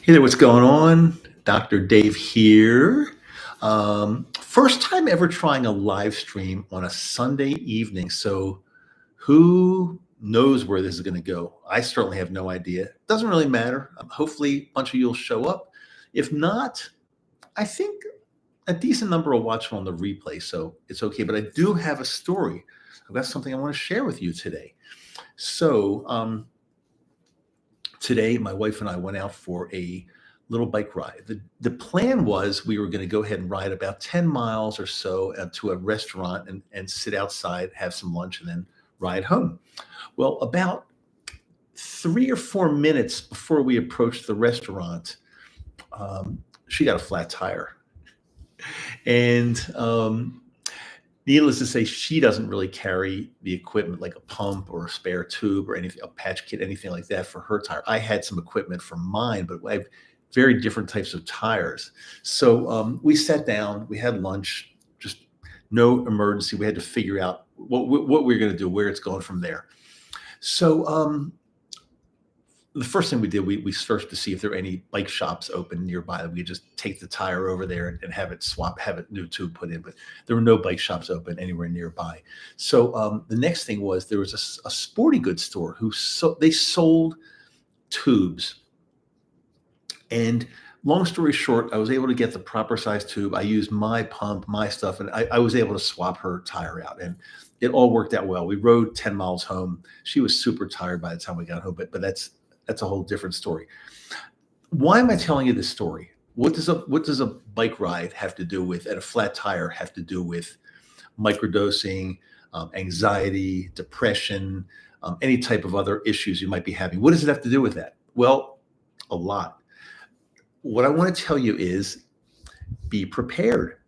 Hey there, what's going on? Dr. Dave here. First time ever trying a live stream on a Sunday evening. So, who knows where this is going to go? I certainly have no idea. Doesn't really matter. Hopefully, a bunch of you will show up. If not, I think a decent number will watch it on the replay. So, it's okay. But I do have a story. I've got something I want to share with you today. So, today my wife and I went out for a little bike ride. The plan was we were going to go ahead and ride about 10 miles or so to a restaurant and sit outside, have some lunch, and then ride home. Well, about 3 or 4 minutes before we approached the restaurant, she got a flat tire. And needless to say, she doesn't really carry the equipment like a pump or a spare tube or anything, a patch kit, anything like that for her tire. I had some equipment for mine, but I have very different types of tires. So we sat down, we had lunch, just no emergency. We had to figure out what we were going to do, where it's going from there. So the first thing we did, we searched to see if there were any bike shops open nearby. We could just take the tire over there and have it swap, have a new tube put in. But there were no bike shops open anywhere nearby. So the next thing was there was a sporting goods store they sold tubes. And long story short, I was able to get the proper size tube. I used my pump, my stuff, and I was able to swap her tire out. And it all worked out well. We rode 10 miles home. She was super tired by the time we got home, but that's a whole different story. Why am I telling you this story? What does a bike ride have to do with, and a flat tire have to do with microdosing, anxiety, depression, any type of other issues you might be having? What does it have to do with that? Well, a lot. What I want to tell you is be prepared,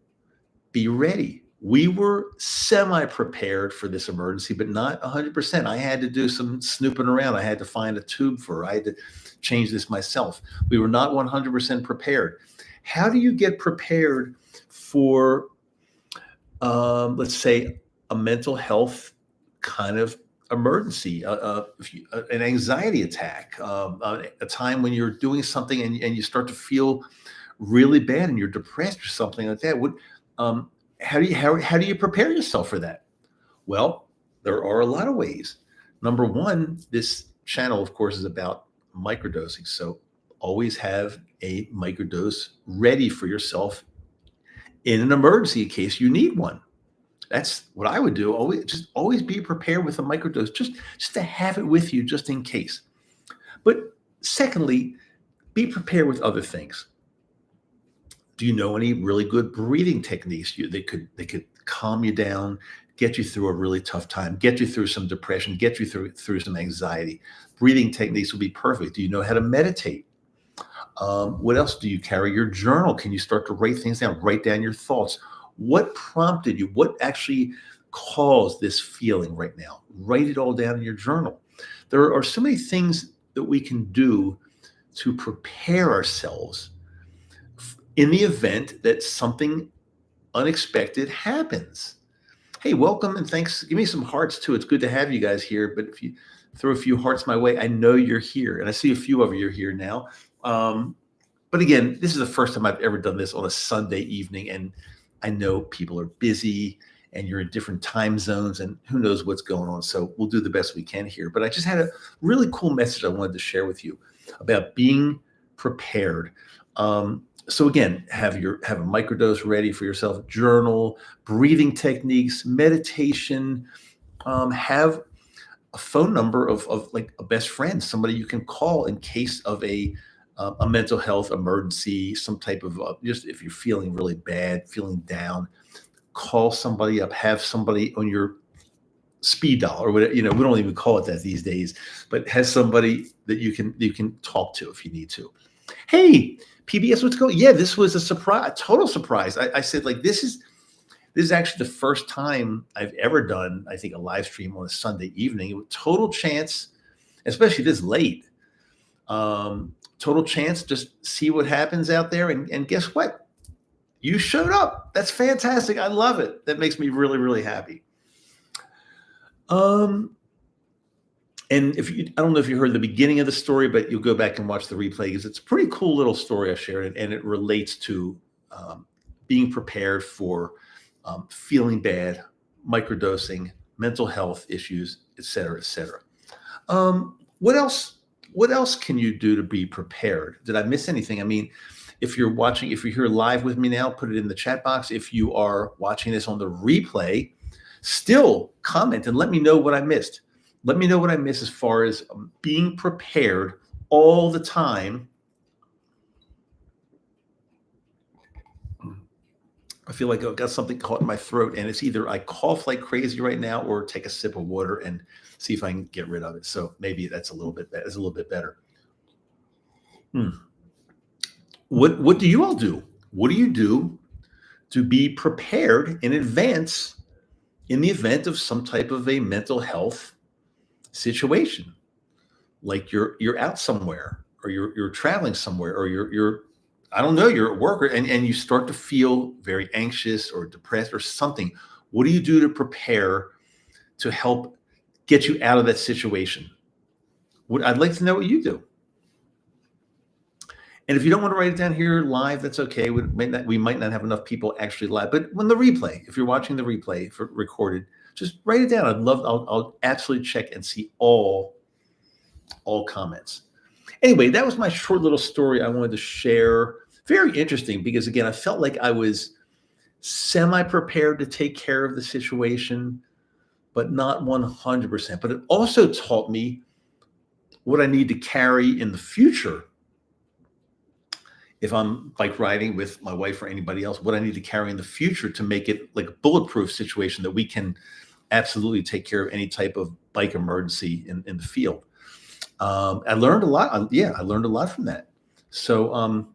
be ready. We were semi-prepared for this emergency, but not 100%. I had to do some snooping around. I had to find a tube for her. I had to change this myself. We were not 100% prepared. How do you get prepared for, let's say, a mental health kind of emergency, an anxiety attack, a time when you're doing something and you start to feel really bad and you're depressed or something like that? How do you prepare yourself for that? Well, there are a lot of ways. Number one, this channel, of course, is about microdosing. So always have a microdose ready for yourself in an emergency in case you need one. That's what I would do. Always be prepared with a microdose, just to have it with you, just in case. But secondly, be prepared with other things. Do you know any really good breathing techniques they could calm you down, get you through a really tough time, get you through some depression, get you through some anxiety? Breathing techniques would be perfect. Do you know how to meditate? What else do you carry? Your journal. Can you start to write things down? Write down your thoughts. What prompted you? What actually caused this feeling right now? Write it all down in your journal. There are so many things that we can do to prepare ourselves in the event that something unexpected happens. Hey, welcome and thanks. Give me some hearts too. It's good to have you guys here. But if you throw a few hearts my way, I know you're here. And I see a few of you are here now. But again, this is the first time I've ever done this on a Sunday evening. And I know people are busy and you're in different time zones and who knows what's going on. So we'll do the best we can here. But I just had a really cool message I wanted to share with you about being prepared. So again, have a microdose ready for yourself, journal, breathing techniques, meditation, have a phone number of like a best friend, somebody you can call in case of a mental health emergency, some type of just if you're feeling really bad, feeling down, call somebody up, have somebody on your speed dial or whatever. We don't even call it that these days, but has somebody that you can talk to if you need to. Hey, PBS, what's going? Yeah, this was a surprise, a total surprise. I said, like, this is actually the first time I've ever done, I think, a live stream on a Sunday evening. It was total chance, especially this late. Total chance, just see what happens out there. And guess what? You showed up. That's fantastic. I love it. That makes me really, really happy. And And I don't know if you heard the beginning of the story, but you'll go back and watch the replay because it's a pretty cool little story I shared, and it relates to um, being prepared for feeling bad, microdosing, mental health issues, et cetera, et cetera. What else? What else can you do to be prepared? Did I miss anything? I mean, if you're watching, if you're here live with me now, put it in the chat box. If you are watching this on the replay, still comment and let me know what I missed. Let me know what I missed as far as being prepared all the time. I feel like I've got something caught in my throat, and it's either I cough like crazy right now or take a sip of water and see if I can get rid of it. So maybe that's a little bit better. What do you all do? What do you do to be prepared in advance in the event of some type of a mental health situation? Like you're out somewhere, or you're traveling somewhere, or you're I don't know, you're at work, and you start to feel very anxious or depressed or something. What do you do to prepare to help get you out of that situation? I'd like to know what you do. And if you don't want to write it down here live, that's okay. We might not have enough people actually live, but when the replay, if you're watching the replay for recorded, just write it down. I'll absolutely check and see all comments. Anyway, that was my short little story I wanted to share. Very interesting because, again, I felt like I was semi-prepared to take care of the situation, but not 100%. But it also taught me what I need to carry in the future. If I'm bike riding with my wife or anybody else, what I need to carry in the future to make it like a bulletproof situation that we can absolutely take care of any type of bike emergency in the field. I learned a lot. I learned a lot from that. So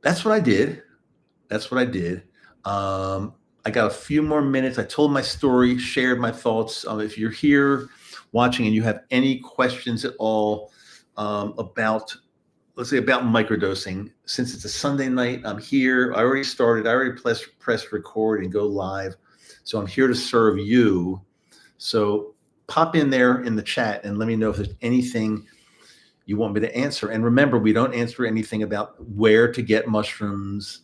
that's what I did. I got a few more minutes. I told my story, shared my thoughts. If you're here watching and you have any questions at all about, let's say, about microdosing, since it's a Sunday night, I'm here. I already started. I already pressed record and go live. So I'm here to serve you. So pop in there in the chat and let me know if there's anything you want me to answer. And remember, we don't answer anything about where to get mushrooms,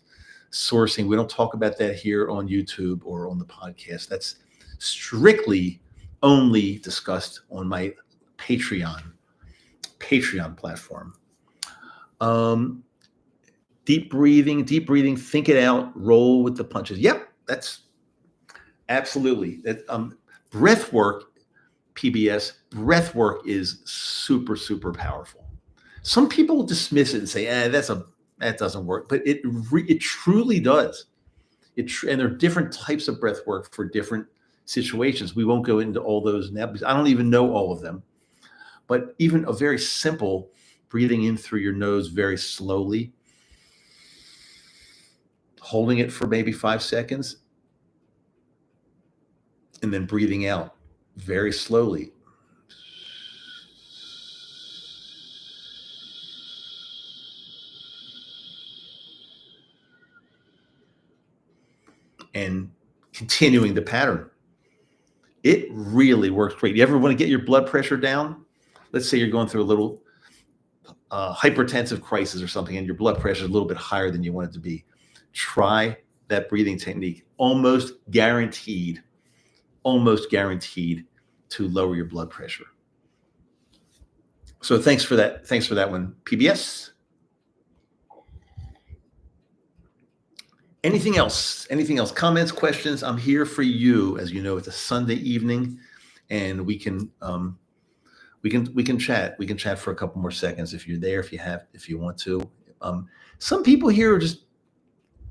sourcing. We don't talk about that here on YouTube or on the podcast. That's strictly only discussed on my Patreon platform. Deep breathing, think it out, roll with the punches. Yep, that's absolutely. Breath work, PBS, breath work is super, super powerful. Some people dismiss it and say, that doesn't work, but it truly does. And there are different types of breath work for different situations. We won't go into all those now because I don't even know all of them. But even a very simple breathing in through your nose very slowly, holding it for maybe 5 seconds, and then breathing out very slowly. And continuing the pattern. It really works great. You ever want to get your blood pressure down? Let's say you're going through a little hypertensive crisis or something, and your blood pressure is a little bit higher than you want it to be. Try that breathing technique. Almost guaranteed to lower your blood pressure. So thanks for that. Thanks for that one, PBS. Anything else? Comments, questions? I'm here for you. As you know, it's a Sunday evening, and we can chat. We can chat for a couple more seconds if you're there, if you want to. Some people here are just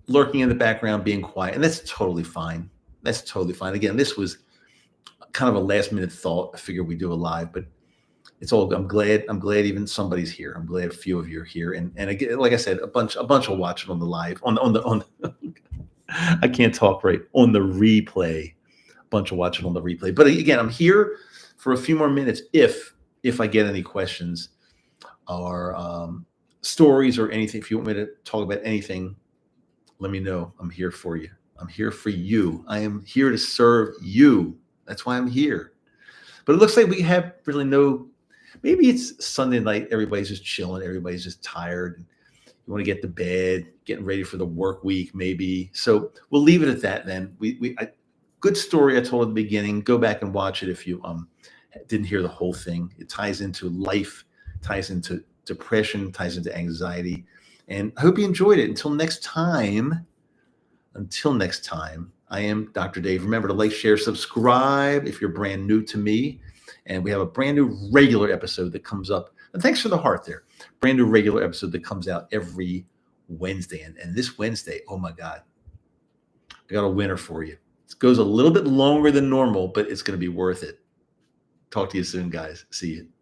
lurking in the background, being quiet, and that's totally fine. Again, this was kind of a last minute thought. I figured we'd do a live, but it's all. I'm glad even somebody's here. I'm glad a few of you are here, and again, like I said, a bunch will watch it on the live on the I can't talk right on the replay. A bunch will watch it on the replay. But again, I'm here for a few more minutes if I get any questions or stories or anything. If you want me to talk about anything, let me know. I'm here for you. I'm here for you. I am here to serve you. That's why I'm here. But it looks like we have really no. Maybe it's Sunday night. Everybody's just chilling. Everybody's just tired. You want to get to bed, getting ready for the work week, maybe. So we'll leave it at that. Then good story I told at the beginning. Go back and watch it if you didn't hear the whole thing. It ties into life, ties into depression, ties into anxiety, and I hope you enjoyed it. Until next time, I am Dr. Dave. Remember to like, share, subscribe if you're brand new to me. And we have a brand new regular episode that comes up. And thanks for the heart there. Brand new regular episode that comes out every Wednesday. And this Wednesday, oh my God, I got a winner for you. It goes a little bit longer than normal, but it's going to be worth it. Talk to you soon, guys. See you.